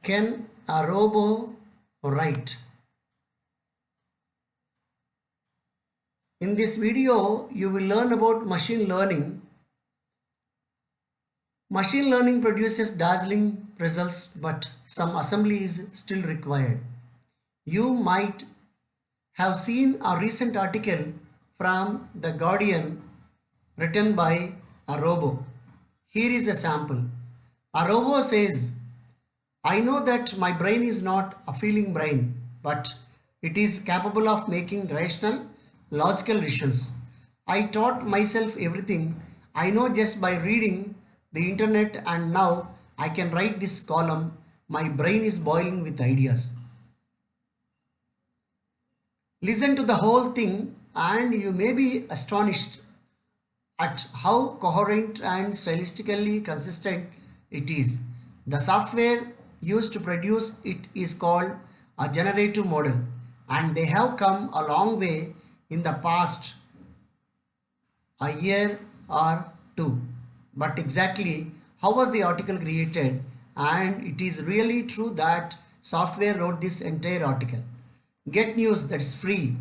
Can a robot write? In this video, you will learn about machine learning. Machine learning produces dazzling results, but some assembly is still required. You might have seen a recent article from The Guardian written by a robot. Here is a sample. A robot says, I know that my brain is not a feeling brain, but it is capable of making rational, logical decisions. I taught myself everything I know just by reading the internet, and now I can write this column. My brain is boiling with ideas. Listen to the whole thing and you may be astonished at how coherent and stylistically consistent it is. The software used to produce it is called a generative model, and they have come a long way in the past a year or two. But exactly how was the article created? And it is really true that software wrote this entire article. Get news that's free,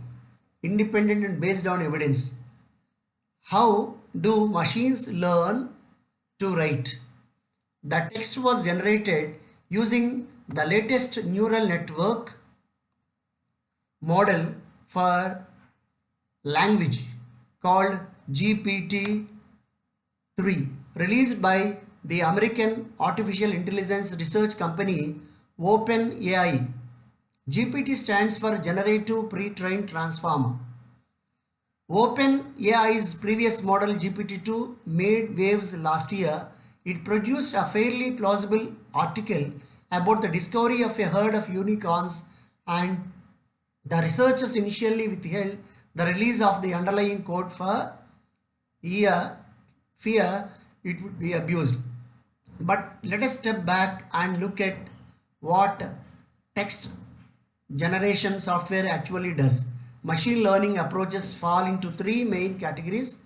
independent and based on evidence. How do machines learn to write? The text was generated using the latest neural network model for language called GPT-3, released by the American artificial intelligence research company OpenAI. GPT stands for Generative Pre-trained Transformer. OpenAI's previous model GPT-2 made waves last year. It produced a fairly plausible article about the discovery of a herd of unicorns, and the researchers initially withheld the release of the underlying code for fear it would be abused. But let us step back and look at what text generation software actually does. Machine learning approaches fall into three main categories: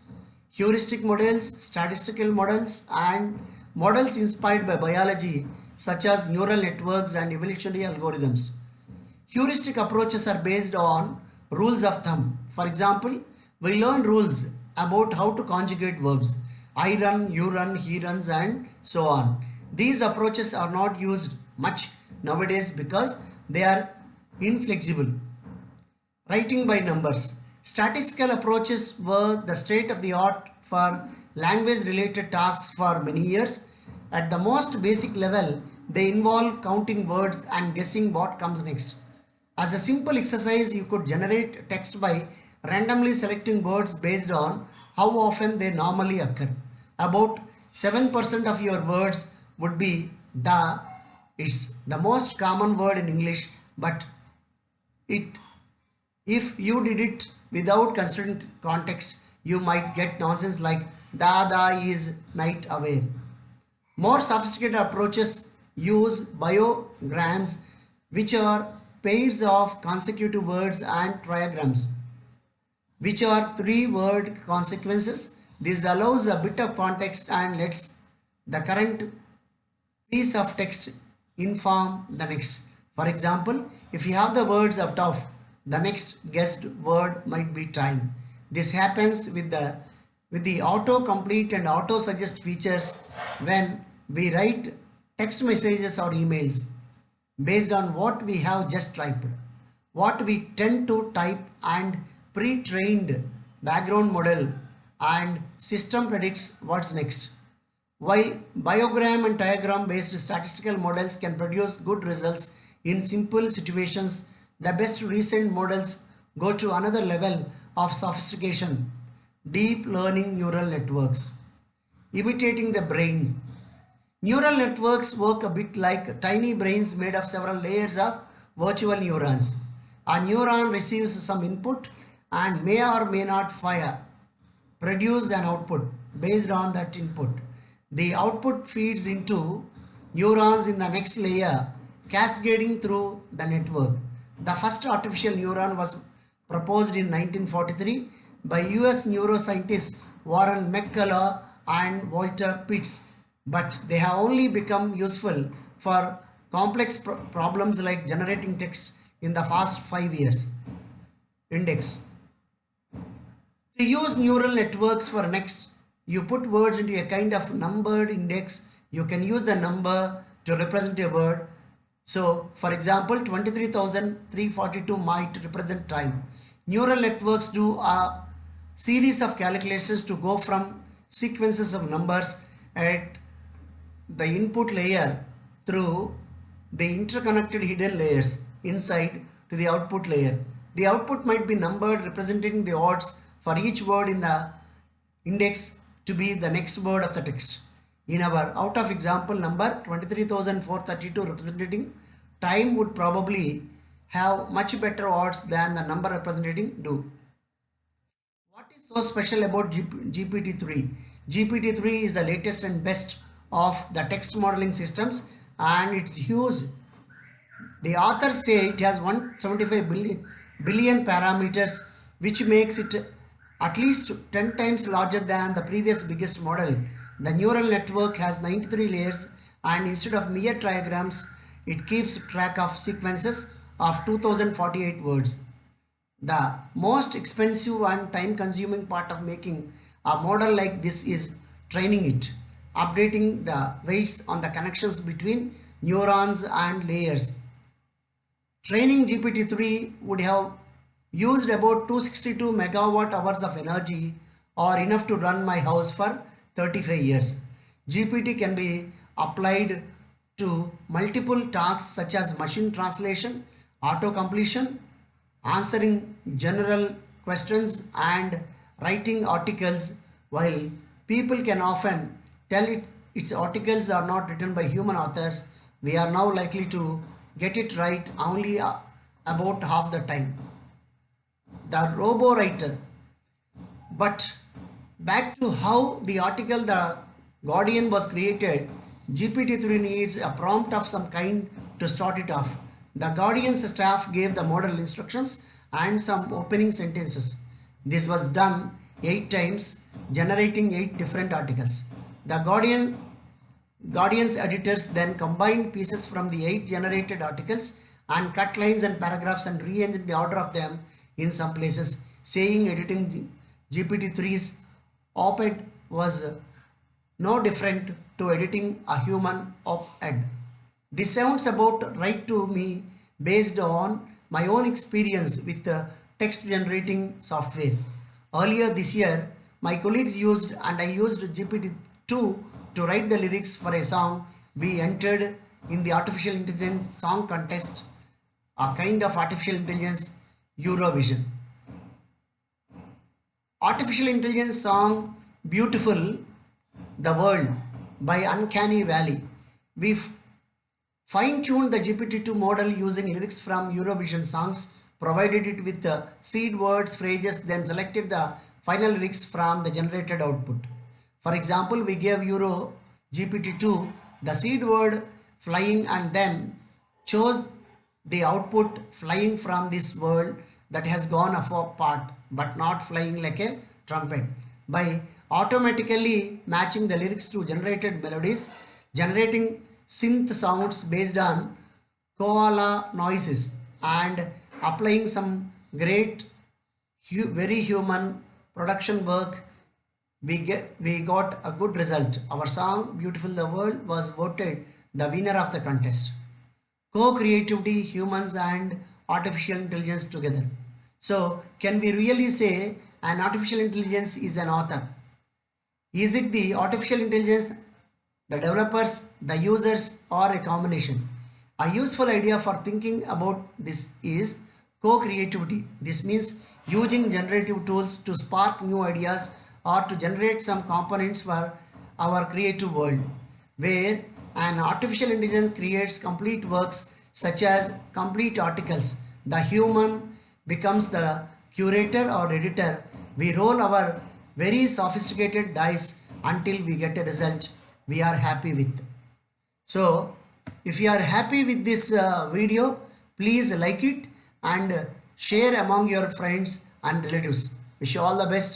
heuristic models, statistical models, and models inspired by biology such as neural networks and evolutionary algorithms. Heuristic approaches are based on rules of thumb. For example, we learn rules about how to conjugate verbs. I run, you run, he runs, and so on. These approaches are not used much nowadays because they are inflexible. Writing by numbers. Statistical approaches were the state of the art for language related tasks for many years. At the most basic level, they involve counting words and guessing what comes next. As a simple exercise, you could generate text by randomly selecting words based on how often they normally occur. About 7% of your words would be the. It's the most common word in English, but if you did it without considering context, you might get nonsense like Dada is night away. More sophisticated approaches use biograms, which are pairs of consecutive words, and trigrams, which are three-word consequences. This allows a bit of context and lets the current piece of text inform the next. For example, if you have the words of tough, the next guessed word might be time. This happens with the autocomplete and auto suggest features when we write text messages or emails based on what we have just typed. What we tend to type and pre-trained background model and system predicts what's next. While biogram and diagram based statistical models can produce good results in simple situations, the best recent models go to another level of sophistication: deep learning neural networks. Imitating the brain. Neural networks work a bit like tiny brains made of several layers of virtual neurons. A neuron receives some input and may or may not produce an output based on that input. The output feeds into neurons in the next layer, cascading through the network. The first artificial neuron was proposed in 1943 by US neuroscientists Warren McCullough and Walter Pitts, but they have only become useful for complex problems like generating text in the past 5 years. Index. To use neural networks for next, you put words into a kind of numbered index. You can use the number to represent a word. So, for example, 23,342 might represent time. Neural networks do a series of calculations to go from sequences of numbers at the input layer through the interconnected hidden layers inside to the output layer. The output might be numbered representing the odds for each word in the index to be the next word of the text. In our out of example number 23,432 representing time would probably have much better odds than the number representing do. What is so special about GPT-3? GPT-3 is the latest and best of the text modeling systems, and it's huge. The authors say it has 175 billion parameters, which makes it at least 10 times larger than the previous biggest model. The neural network has 93 layers, and instead of mere trigrams, it keeps track of sequences of 2048 words. The most expensive and time consuming part of making a model like this is training it, updating the weights on the connections between neurons and layers. Training GPT-3 would have used about 262 megawatt hours of energy, or enough to run my house for 35 years. GPT can be applied to multiple tasks such as machine translation, auto completion, answering general questions, and writing articles. While people can often tell its articles are not written by human authors, we are now likely to get it right only about half the time. The robo writer. But back to how the article The Guardian was created, GPT-3 needs a prompt of some kind to start it off. The Guardian's staff gave the model instructions and some opening sentences. This was done 8 times, generating 8 different articles. The Guardian's editors then combined pieces from the 8 generated articles and cut lines and paragraphs and rearranged the order of them in some places, saying editing GPT-3's op-ed was no different to editing a human op-ed. This sounds about right to me based on my own experience with the text generating software. Earlier this year, my colleagues used and I used GPT-2 to write the lyrics for a song we entered in the artificial intelligence song contest, a kind of artificial intelligence Eurovision. Artificial intelligence song Beautiful the World by Uncanny Valley. We fine-tuned the GPT-2 model using lyrics from Eurovision songs, provided it with the seed words, phrases, then selected the final lyrics from the generated output. For example, we gave Euro GPT-2 the seed word flying and then chose the output flying from this word that has gone apart but not flying like a trumpet. By automatically matching the lyrics to generated melodies, generating synth sounds based on koala noises, and applying some great very human production work, we got a good result. Our song Beautiful the World was voted the winner of the contest. Co-creativity, humans and artificial intelligence together. So can we really say an artificial intelligence is an author? Is it the artificial intelligence, the developers, the users, or a combination? A useful idea for thinking about this is co-creativity. This means using generative tools to spark new ideas or to generate some components for our creative world, where an artificial intelligence creates complete works such as complete articles. The human becomes the curator or editor. We roll our very sophisticated dice until we get a result we are happy with. So if you are happy with this video, please like it and share among your friends and relatives. Wish you all the best.